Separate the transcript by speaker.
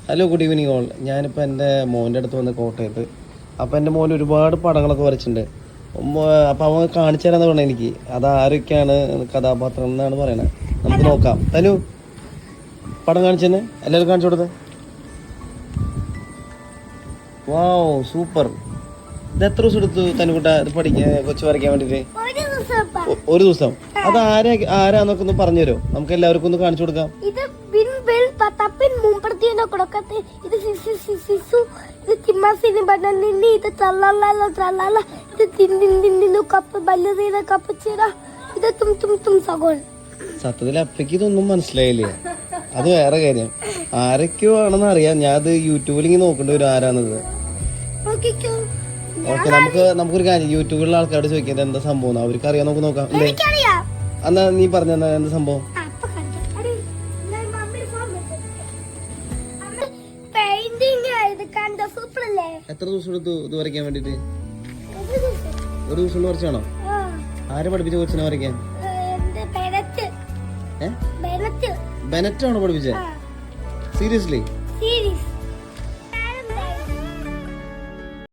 Speaker 1: Hello good evening all. ഞാനിപ്പോൾ എൻ്റെ മോൻ്റെ അടുത്ത് വന്ന് കോട്ടയത്ത്. അപ്പോൾ എൻ്റെ മോൻ ഒരുപാട് പടങ്ങളൊക്കെ വരച്ചിട്ടുണ്ട്. അപ്പോൾ അവൻ കാണിച്ചു തരാമെന്ന് പറഞ്ഞത് എനിക്ക്. അതാരൊക്കെയാണ് കഥാപാത്രം എന്നാണ് പറയണത്. നമുക്ക് നോക്കാം. തനു പടം കാണിച്ചെന്നെ എല്ലാവരും കാണിച്ചു കൊടുത്തേ. വാവ്, സൂപ്പർ. ഇത് എത്ര ദിവസം എടുത്തു തനുകുട്ട ഇത് പഠിക്കാൻ, കൊച്ചു വരയ്ക്കാൻ വേണ്ടിയിട്ട്? ഒരു ദിവസം. അത് ആരാന്നൊക്കെ ഒന്ന് പറഞ്ഞു തരുമോ? നമുക്ക് എല്ലാവർക്കും ഒന്ന് കാണിച്ചു കൊടുക്കാം.
Speaker 2: ഇത് Tatapin mumperti na kodokate itu sisu itu timasini bananini itu tralala itu din kappa ballerina kappuccina itu tum sagon.
Speaker 1: സത്യത്തിൽ അപ്പയ്ക്ക് ഇതൊന്നും മനസ്സിലായില്ലേ? അത് വേറെ കാര്യം. ആരൊക്കെയോ ആണെന്ന് അറിയാം. ഞാൻ അത് യൂട്യൂബിൽ ഇങ്ങനെ നോക്കേണ്ടി വരും ആരാന്നത്. ഓക്കെ, നമുക്കൊരു കാര്യം യൂട്യൂബിലുള്ള ആൾക്കാരോട് ചോദിക്കാം എന്താ സംഭവം. അവർക്ക് അറിയാൻ നമുക്ക് നോക്കാം. അല്ലേ? എന്നാ നീ പറഞ്ഞ എന്താ സംഭവം? എത്ര ദിവസം എടുത്തു ഇത് വരയ്ക്കാൻ വേണ്ടിട്ട്? ഒരു ദിവസം കൊണ്ട് വരച്ചാണോ? ആരെ പഠിപ്പിച്ച കൊച്ചിനെ വരയ്ക്കാൻ? ബെനറ്റാണോ പഠിപ്പിച്ചേ? സീരിയസ്ലി?